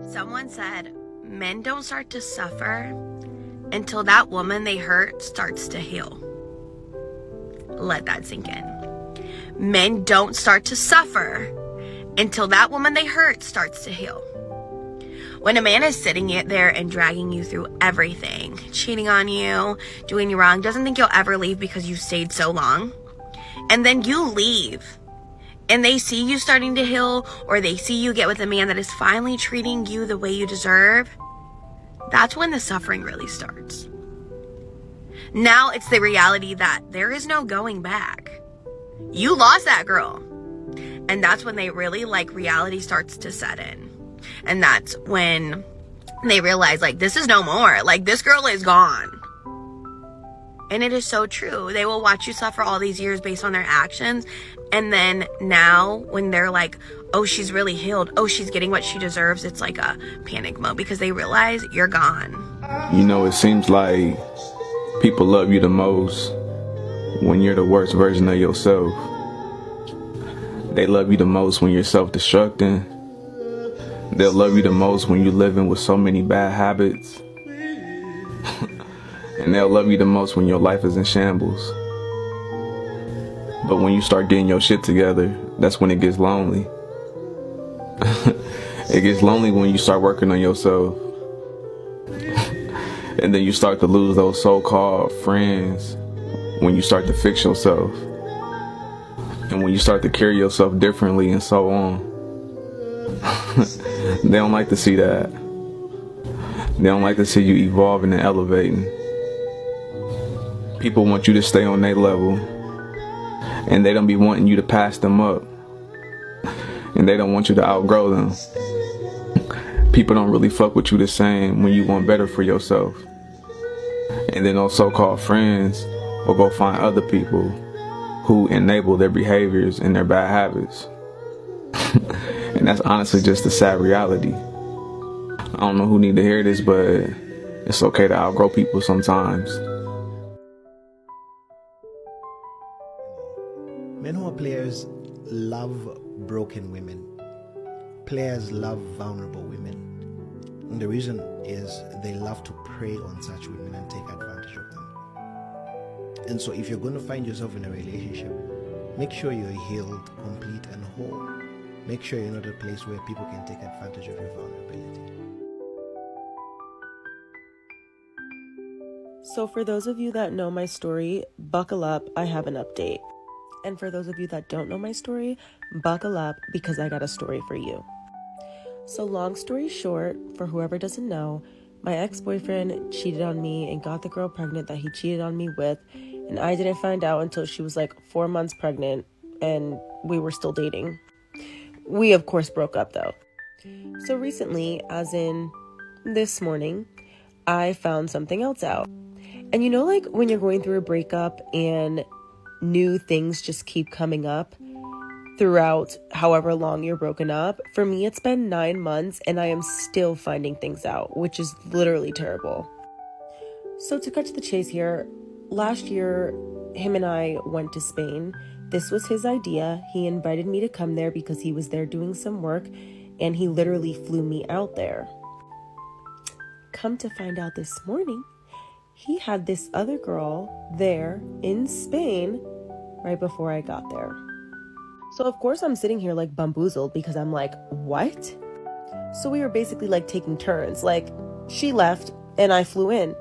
Someone said, men don't start to suffer until that woman they hurt starts to heal. Let that sink in. Men don't start to suffer until that woman they hurt starts to heal. When a man is sitting there and dragging you through everything, cheating on you, doing you wrong, doesn't think you'll ever leave because you stayed so long, and then you leave, and they see you starting to heal, or they see you get with a man that is finally treating you the way you deserve, that's when the suffering really starts. Now it's the reality that there is no going back. You lost that girl. And that's when they really, reality starts to set in. And that's when they realize, this is no more. This girl is gone. And it is so true. They will watch you suffer all these years based on their actions. And then now when they're like, oh, she's really healed. Oh, she's getting what she deserves. It's like a panic mode because they realize you're gone. It seems like people love you the most when you're the worst version of yourself. They love you the most when you're self-destructing. They'll love you the most when you're living with so many bad habits. And they'll love you the most when your life is in shambles. But when you start getting your shit together, that's when it gets lonely. It gets lonely when you start working on yourself. And then you start to lose those so-called friends when you start to fix yourself. And when you start to carry yourself differently and so on. They don't like to see that. They don't like to see you evolving and elevating. People want you to stay on their level. And they don't be wanting you to pass them up. And they don't want you to outgrow them. People don't really fuck with you the same when you want better for yourself. And then those so-called friends will go find other people who enable their behaviors and their bad habits. And that's honestly just the sad reality. I don't know who need to hear this, but it's okay to outgrow people sometimes. Men who are players love broken women. Players love vulnerable women. And the reason is they love to prey on such women and take advantage of them. And so if you're going to find yourself in a relationship, make sure you're healed, complete, and whole. Make sure you're not a place where people can take advantage of your vulnerability. So for those of you that know my story, buckle up, I have an update. And for those of you that don't know my story, buckle up because I got a story for you. So long story short, for whoever doesn't know, my ex-boyfriend cheated on me and got the girl pregnant that he cheated on me with. And I didn't find out until she was 4 months pregnant and we were still dating. We, of course, broke up though. So recently, as in this morning, I found something else out. And when you're going through a breakup and new things just keep coming up throughout however long you're broken up. For me, it's been 9 months and I am still finding things out, which is literally terrible. So to cut to the chase here, last year, him and I went to Spain. This was his idea. He invited me to come there because he was there doing some work and he literally flew me out there. Come to find out this morning, he had this other girl there in Spain right before I got there. So of course I'm sitting here bamboozled because I'm like, what? So we were basically taking turns. She left and I flew in.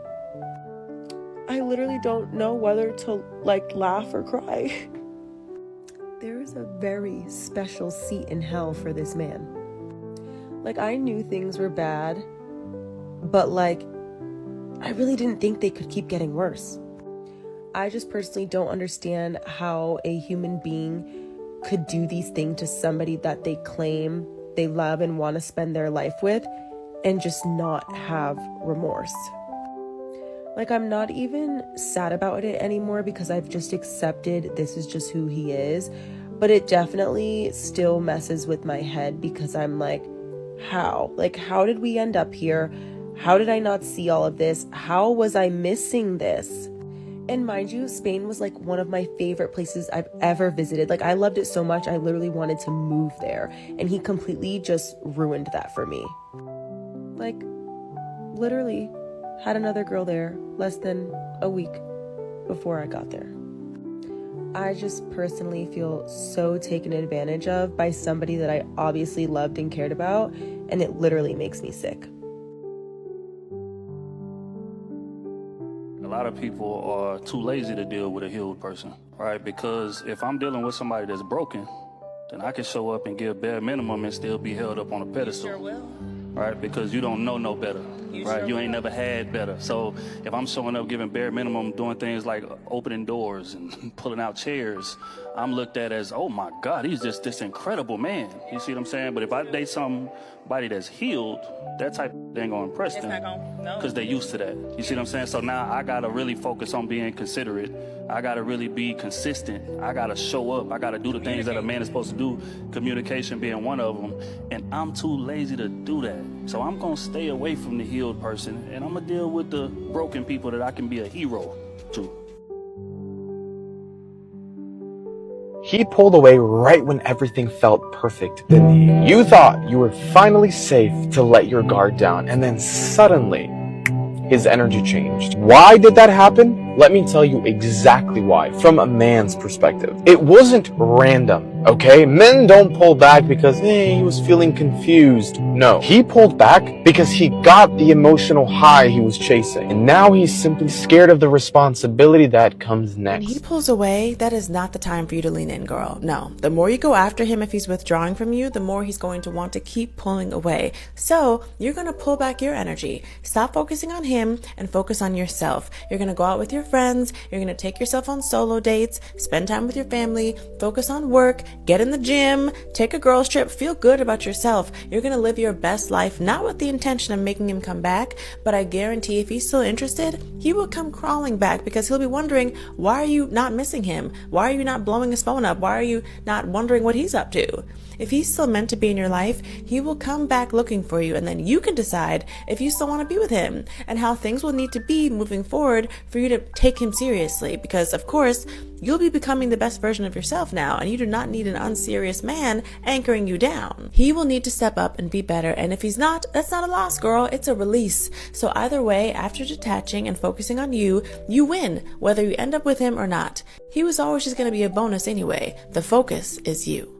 I literally don't know whether to laugh or cry. There is a very special seat in hell for this man. I knew things were bad, but I really didn't think they could keep getting worse. I just personally don't understand how a human being could do these things to somebody that they claim they love and want to spend their life with and just not have remorse. I'm not even sad about it anymore because I've just accepted this is just who he is, but it definitely still messes with my head because I'm how? How did we end up here? How did I not see all of this? How was I missing this? And mind you, Spain was one of my favorite places I've ever visited. I loved it so much, I literally wanted to move there. And he completely just ruined that for me. Like, literally had another girl there less than a week before I got there. I just personally feel so taken advantage of by somebody that I obviously loved and cared about, and it literally makes me sick. A lot of people are too lazy to deal with a healed person, right? Because if I'm dealing with somebody that's broken, then I can show up and give bare minimum and still be held up on a pedestal. Sure will. Right? Because you don't know no better, right? sure You ain't will. never had better. So if I'm showing up giving bare minimum, doing things like opening doors and pulling out chairs, I'm looked at as, oh my God, he's just this incredible man. You see what I'm saying? But if I date somebody that's healed, that type of thing gonna impress them because they're used to that. You see what I'm saying? So now I gotta really focus on being considerate. I gotta really be consistent. I gotta show up. I gotta do the things that a man is supposed to do, communication being one of them. And I'm too lazy to do that. So I'm gonna stay away from the healed person and I'm gonna deal with the broken people that I can be a hero to. He pulled away right when everything felt perfect, didn't he? You thought you were finally safe to let your guard down, and then suddenly, his energy changed. Why did that happen? Let me tell you exactly why, from a man's perspective. It wasn't random, okay? Men don't pull back because, he was feeling confused. No, he pulled back because he got the emotional high he was chasing. And now he's simply scared of the responsibility that comes next. When he pulls away, that is not the time for you to lean in, girl. No, the more you go after him if he's withdrawing from you, the more he's going to want to keep pulling away. So you're going to pull back your energy. Stop focusing on him and focus on yourself. You're going to go out with your friends. You're going to take yourself on solo dates, spend time with your family, focus on work, get in the gym, take a girls trip, feel good about yourself. You're going to live your best life, not with the intention of making him come back, but I guarantee if he's still interested, he will come crawling back because he'll be wondering, why are you not missing him? Why are you not blowing his phone up? Why are you not wondering what he's up to? If he's still meant to be in your life, he will come back looking for you, and then you can decide if you still want to be with him and how things will need to be moving forward for you to take him seriously. Because, of course, you'll be becoming the best version of yourself now, and you do not need an unserious man anchoring you down. He will need to step up and be better, and if he's not, that's not a loss, girl. It's a release. So either way, after detaching and focusing on you, you win, whether you end up with him or not. He was always just going to be a bonus anyway. The focus is you.